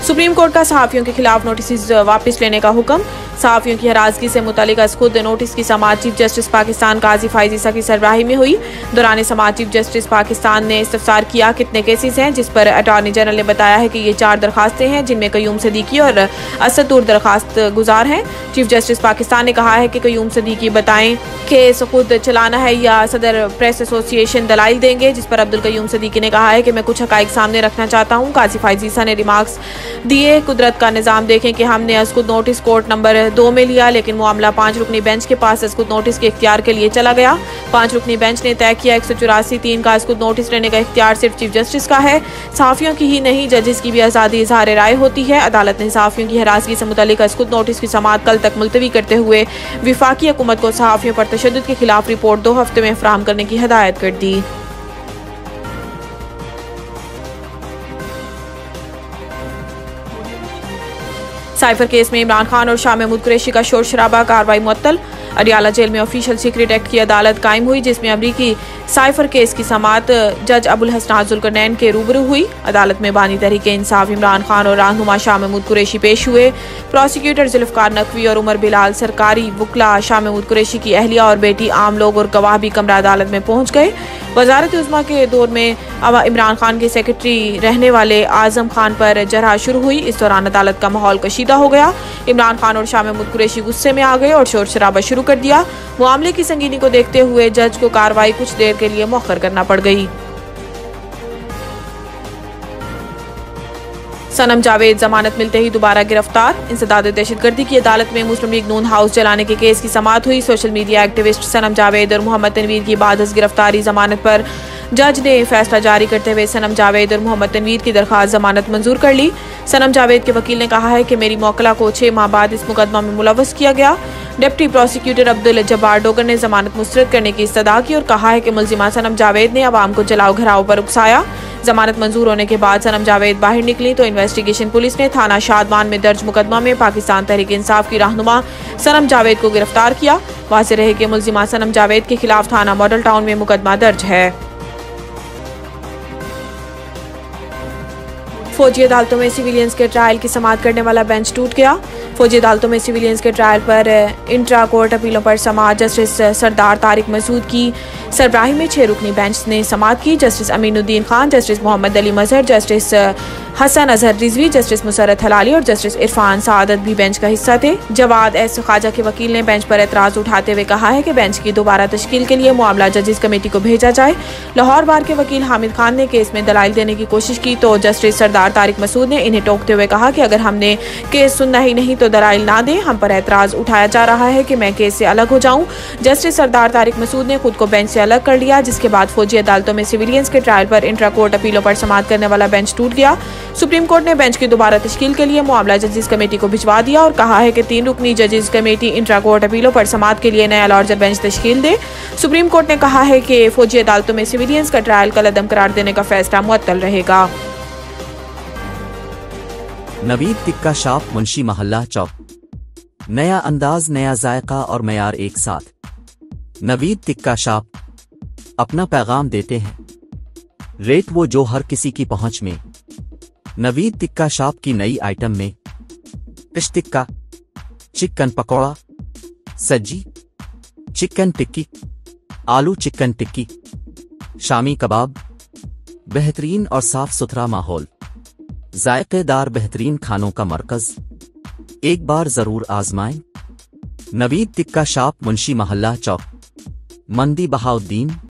Supreme court का सहाफियों के खिलाफ नोटिस वापस लेने का हुक्म। सहाफियों की हरासगी से मुतालिक खुद नोटिस की समाअत चीफ जस्टिस पाकिस्तान काजी फाइज ईसा की सरबराही में हुई। दौरान समाअत चीफ जस्टिस पाकिस्तान ने इस्तफसार किया कितने केसेस हैं, जिस पर अटॉर्नी जनरल ने बताया है कि ये 4 दरखास्तें हैं, जिनमें कयूम सदीकी और असदुर दरखास्त गुजार हैं। चीफ जस्टिस पाकिस्तान ने कहा है कि कयूम सदीकी बताएं केस खुद चलाना है या सदर प्रेस एसोसिएशन दलाइल देंगे, जिस पर अब्दुल कयूम सदीकी ने कहा है कि मैं कुछ हकाइक सामने रखना चाहता हूँ। काजी फाइज ईसा ने रिमार्क्स दिए, कुदरत का निज़ाम देखें कि हमने अस्कुद नोटिस कोर्ट नंबर 2 में लिया, लेकिन मामला 5 रुकनी बेंच के पास अस्कुद नोटिस के इख्तियार के लिए चला गया। 5 रुकनी बेंच ने तय किया 184(3) का अस्कुद नोटिस लेने का इख्तियार सिर्फ चीफ जस्टिस का है। सहाफियों की ही नहीं, जजेस की भी आज़ादी इजहार राय होती है। अदालत ने सहाफियों की हरासगी से मुतालिक अस्कुद नोटिस की समाअत कल तक मुलतवी करते हुए विफाकी हुकूमत को सहाफियों पर तशद्दुद के खिलाफ रिपोर्ट 2 हफ्ते में फराहम करने की हिदायत कर दी। साइफर केस में इमरान खान और शाह महमूद कुरैशी का शोर शराबा, कार्रवाई मुअत्तल। अडियाला जेल में ऑफिशियल सीक्रेट एक्ट की अदालत कायम हुई, जिसमें अमरीकी साइफर केस की समाअत जज अबुल हसन जुल्करनैन के रूबरू हुई। अदालत में बानी तहरीक इंसाफ इमरान खान और रहनुमा शाह महमूद कुरैशी पेश हुए। प्रोसिक्यूटर जुल्फकार नकवी और उमर बिलाल, सरकारी वकला, शाह महमूद कुरैशी की अहलिया और बेटी, आम लोग और गवाह भी कमरा अदालत में पहुंच गए। वजारत उज़्मा के दौर में इमरान खान के सेक्रेटरी रहने वाले आजम खान पर जरह शुरू हुई। इस दौरान अदालत का माहौल कशीदा हो गया। इमरान खान और शाह महमूद कुरैशी गुस्से में आ गए और शोर शराबा शुरू कर दिया। मामले की संगीनी को देखते हुए जज को कार्रवाई कुछ देर के लिए मौखर करना पड़ गई। सनम जावेद जमानत मिलते ही दोबारा गिरफ्तार। इंसदाद दहशतगर्दी की अदालत में मुस्लिम लीग नून हाउस जलाने के केस की समाअत हुई। सोशल मीडिया एक्टिविस्ट सनम जावेद और मोहम्मद तनवीर की बाद गिरफ्तारी जमानत पर जज ने फैसला जारी करते हुए सनम जावेद और मोहम्मद तनवीर की दरखास्त जमानत मंजूर कर ली। सनम जावेद के वकील ने कहा है कि मेरी मौकला को 6 माह बाद इस मुकदमा में मुलव्वस किया गया। डिप्टी प्रोसिक्यूटर अब्दुल जब्बार डोगर ने जमानत मुस्तरद करने की इस्तदा की और कहा है कि मुलजिमा सनम जावेद ने अवाम को जलाओ घराव पर उकसाया। जमानत मंजूर होने के बाद सनम जावेद बाहर निकली तो इन्वेस्टिगेशन पुलिस ने थाना शादमान में दर्ज मुकदमा में पाकिस्तान तहरीक इंसाफ की रहनुमा सनम जावेद को गिरफ्तार किया। वाज़ेह रहे कि मुलजिमा सनम जावेद के खिलाफ थाना मॉडल टाउन में मुकदमा दर्ज है। फौजी अदालतों में सिविलियंस के ट्रायल की समाअत करने वाला बेंच टूट गया। फौजी अदालतों में सिविलियंस के ट्रायल पर इंट्रा कोर्ट अपीलों पर समाअत जस्टिस सरदार तारिक मसूद की सरबराही में 6 रुकनी बेंच ने समाअत की। जस्टिस अमीनुद्दीन खान, जस्टिस मोहम्मद अली मजहर, जस्टिस हसन अजहर रिजवी, जस्टिस मुसरत हलाली और जस्टिस इरफान सादत भी बेंच का हिस्सा थे। जवाद एस ख्वाजा के वकील ने बेंच पर एतराज उठाते हुए कहा है कि बेंच की दोबारा तश्कील के लिए मामला जजेस कमेटी को भेजा जाए। लाहौर बार के वकील हामिद खान ने केस में दलाइल देने की कोशिश की तो जस्टिस सरदार तारिक मसूद ने इन्हें टोकते हुए कहा कि अगर हमने केस सुनना ही नहीं तो दलाइल ना दें। हम पर एतराज उठाया जा रहा है कि मैं केस से अलग हो जाऊं। जस्टिस सरदार तारिक मसूद ने खुद को बेंच से अलग कर लिया, जिसके बाद फौजी अदालतों में सिविलियंस के ट्रायल पर इंट्रा कोर्ट अपीलों पर समाअत करने वाला बेंच टूट गया। सुप्रीम कोर्ट ने बेंच की दोबारा तश्कील के लिए मामला जजेस कमेटी को भिजवा दिया और कहा है कि 3 रुकनी जजेस कमेटी इंट्रा कोर्ट अपीलों पर समाअत के लिए नया लार्जर बेंच तश्कील दे। सुप्रीम कोर्ट ने कहा है कि फौजी अदालतों में सिविलियंस का ट्रायल कल अदम करार देने का फैसला मुअत्तल रहेगा। नवीद टिक्का शॉप, मुंशी मोहल्ला चौक। नया अंदाज, नया जायका और मयार एक साथ। नवीद टिक्का शॉप अपना पैगाम देते हैं। रेट वो जो हर किसी की पहुंच में। नवीद टिक्का शॉप की नई आइटम में फिश टिक्का, चिकन पकौड़ा, सज्जी, चिकन टिक्की, आलू चिकन टिक्की, शामी कबाब, बेहतरीन और साफ सुथरा माहौल, जायकेदार बेहतरीन खानों का मरकज। एक बार जरूर आजमाएं। नवीद टिक्का शॉप, मुंशी मोहल्ला चौक, मंदी बहाउद्दीन।